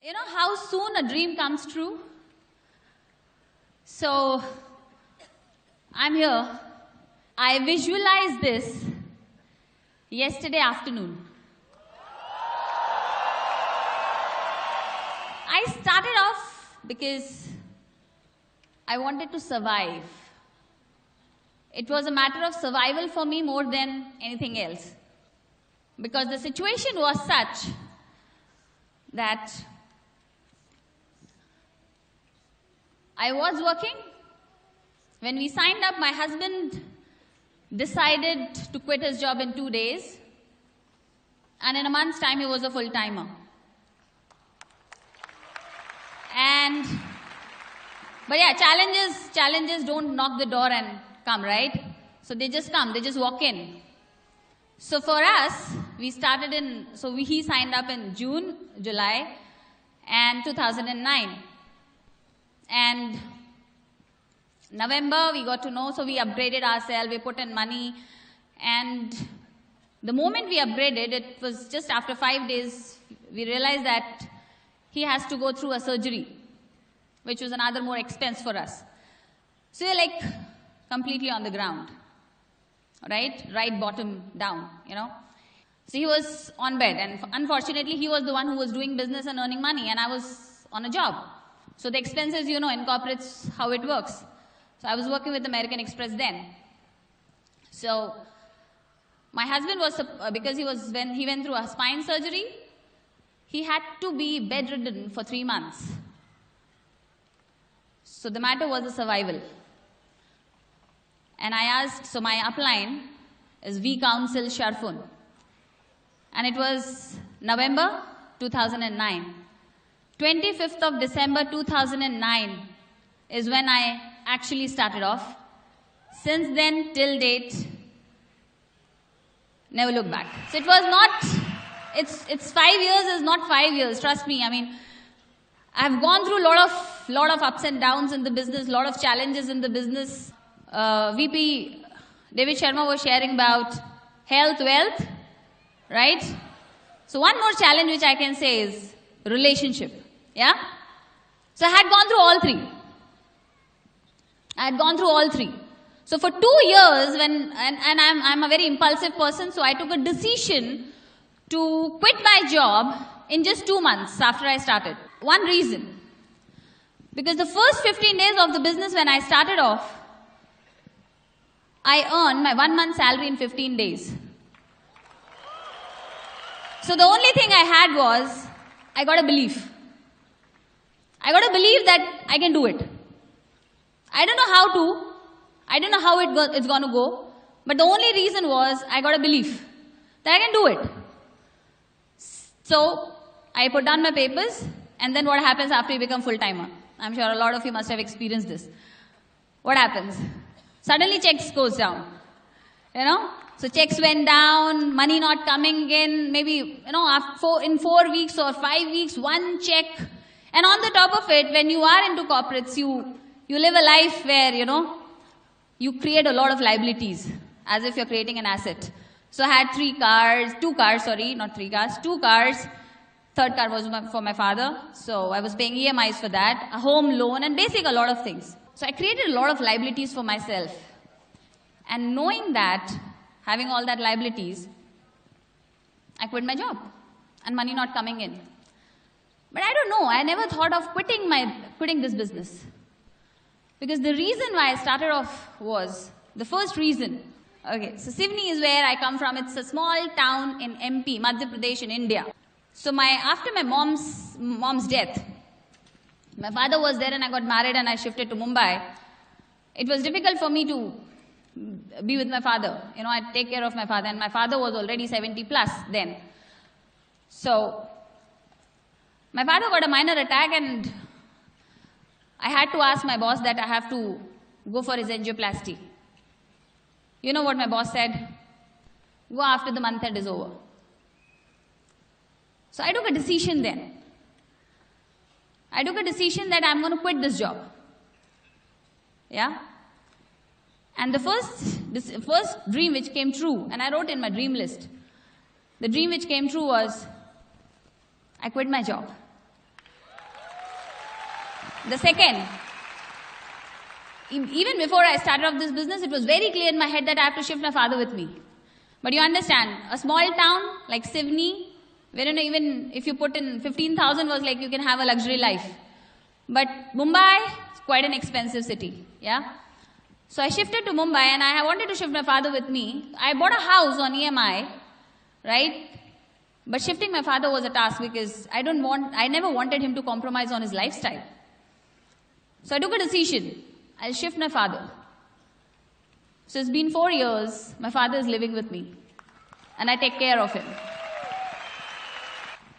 You know how soon a dream comes true? So, I'm here. I visualized this yesterday afternoon. I started off because I wanted to survive. It was a matter of survival for me more than anything else. Because the situation was such that I was working. When we signed up, my husband decided to quit his job in 2 days. And in a month's time, he was a full-timer. But yeah, challenges don't knock the door and come, right? So they just come, they just walk in. So for us, he signed up in July, and 2009. And November, we got to know, so we upgraded ourselves, we put in money. And the moment we upgraded, it was just after 5 days, we realized that he has to go through a surgery, which was another more expense for us. So we're like completely on the ground, right bottom down, you know. So he was on bed, and unfortunately, he was the one who was doing business and earning money, and I was on a job. So the expenses, you know, in corporates, how it works. So I was working with American Express then. So my husband was, because when he went through a spine surgery, he had to be bedridden for 3 months. So the matter was the survival. And I asked, so my upline is VCON Sharfun. And it was November 2009. 25th of December 2009 is when I actually started off. Since then, till date, never looked back. So it was not, it's 5 years is not 5 years, trust me. I mean, I've gone through a lot of ups and downs in the business, lot of challenges in the business. VP David Sharma was sharing about health, wealth, right? So one more challenge which I can say is relationship. Yeah? So I had gone through all three. So for 2 years, and I'm a very impulsive person, so I took a decision to quit my job in just 2 months after I started. One reason. Because the first 15 days of the business when I started off, I earned my 1 month salary in 15 days. So the only thing I had was, I got a belief. I got to believe that I can do it. I don't know how to. I don't know how it's going to go. But the only reason was I got a belief that I can do it. So I put down my papers, and then what happens after you become full-timer? I'm sure a lot of you must have experienced this. What happens? Suddenly checks goes down. You know? So checks went down, money not coming in, maybe, you know, in 4 weeks or 5 weeks, one check. And on the top of it, when you are into corporates, you live a life where, you know, you create a lot of liabilities, as if you're creating an asset. So I had 2 cars, not 3 cars, 2 cars. Third car was for my father, so I was paying EMIs for that, a home loan, and basically a lot of things. So I created a lot of liabilities for myself. And knowing that, having all that liabilities, I quit my job, and money not coming in. But I don't know, I never thought of quitting this business. Because the reason why I started off was, the first reason, okay, so Sivni is where I come from. It's a small town in MP, Madhya Pradesh in India. So after my mom's death, my father was there and I got married and I shifted to Mumbai. It was difficult for me to be with my father. You know, I'd take care of my father, and my father was already 70 plus then. So my father got a minor attack, and I had to ask my boss that I have to go for his angioplasty. You know what my boss said? Go after the month end is over. So I took a decision then. I took a decision that I'm going to quit this job. Yeah? And the first dream which came true, and I wrote in my dream list, The dream which came true was, I quit my job. The second, even before I started off this business, it was very clear in my head that I have to shift my father with me. But you understand, a small town like Sivni, wherein even if you put in 15,000 was like you can have a luxury life. But Mumbai is quite an expensive city, yeah? So I shifted to Mumbai and I wanted to shift my father with me. I bought a house on EMI, right? But shifting my father was a task because I never wanted him to compromise on his lifestyle. So I took a decision. I'll shift my father. So it's been 4 years, my father is living with me. And I take care of him.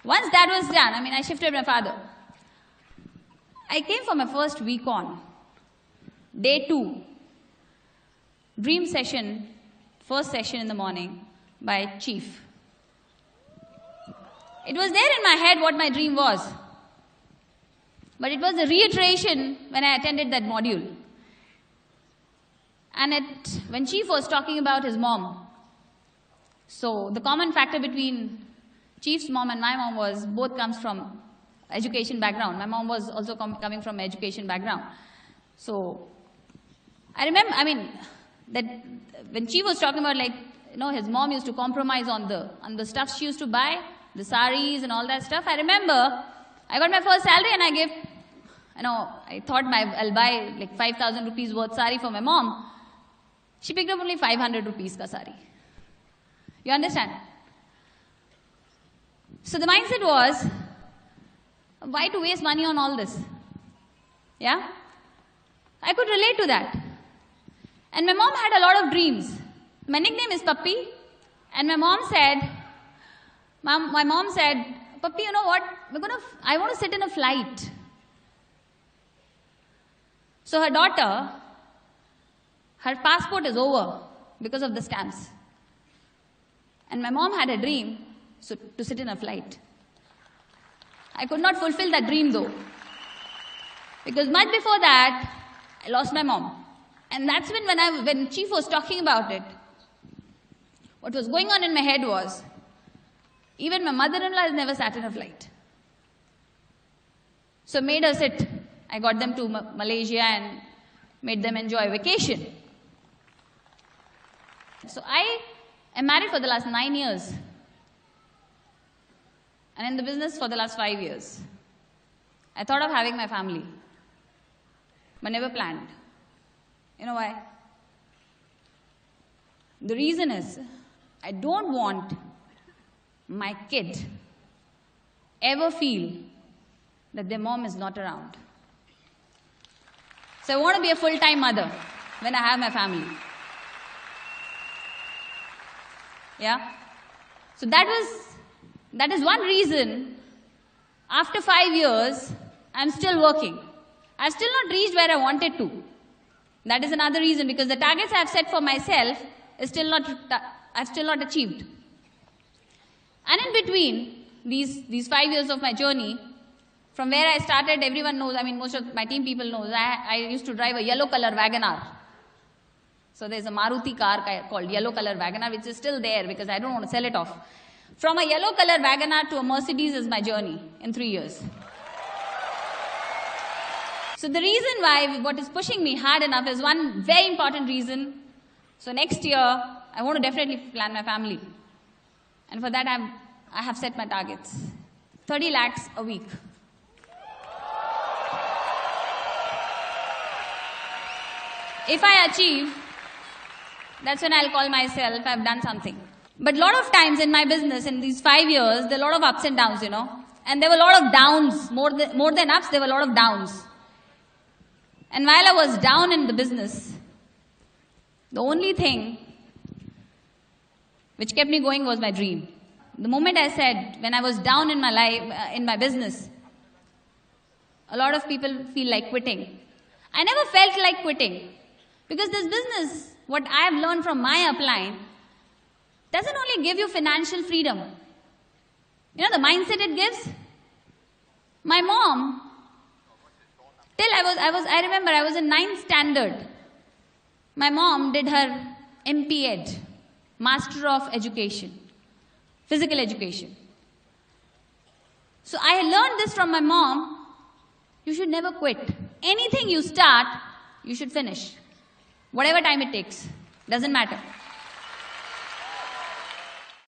Once that was done, I shifted my father. I came for my first VCON. Day 2. Dream session, first session in the morning by Chief. It was there in my head what my dream was. But it was a reiteration when I attended that module. And when Chief was talking about his mom, so the common factor between Chief's mom and my mom was both comes from education background. My mom was also coming from education background. So I remember, that when Chief was talking about his mom used to compromise on the stuff she used to buy, the saris and all that stuff. I remember I got my first salary and I gave, I thought I'll buy like 5,000 rupees worth sari for my mom. She picked up only 500 rupees ka sari. You understand? So the mindset was, why to waste money on all this? Yeah? I could relate to that. And my mom had a lot of dreams. My nickname is Pappy. And my mom said, Pappy, you know what? I want to sit in a flight. So her daughter, her passport is over because of the stamps. And my mom had a dream to sit in a flight. I could not fulfill that dream though. Because much before that, I lost my mom. And that's when Chief was talking about it, what was going on in my head was, even my mother-in-law has never sat in a flight. So made her sit. I got them to Malaysia and made them enjoy vacation. So I am married for the last 9 years. And in the business for the last 5 years. I thought of having my family, but never planned. You know why? The reason is, I don't want my kid ever feel that their mom is not around. So I want to be a full-time mother when I have my family. Yeah? So that is one reason, after 5 years, I'm still working. I've still not reached where I wanted to. That is another reason, because the targets I've set for myself is I've still not achieved. And in between these 5 years of my journey, from where I started, everyone knows, most of my team people knows, I used to drive a yellow color Wagoner. So there's a Maruti car called yellow color Wagoner, which is still there because I don't want to sell it off. From a yellow color Wagoner to a Mercedes is my journey in 3 years. So the reason why, what is pushing me hard enough is one very important reason. So next year, I want to definitely plan my family. And for that, I have set my targets. 30 lakhs a week. If I achieve, that's when I'll call myself, I've done something. But a lot of times in my business, in these 5 years, there are a lot of ups and downs, And there were a lot of downs. More than ups, there were a lot of downs. And while I was down in the business, the only thing which kept me going was my dream. The moment I said, when I was down in my life, in my business, a lot of people feel like quitting. I never felt like quitting. Because this business, what I have learned from my upline, doesn't only give you financial freedom. You know the mindset it gives? My mom, till I remember I was in 9th standard. My mom did her MP.Ed, Master of Education, Physical Education. So I learned this from my mom. You should never quit. Anything you start, you should finish. Whatever time it takes. Doesn't matter.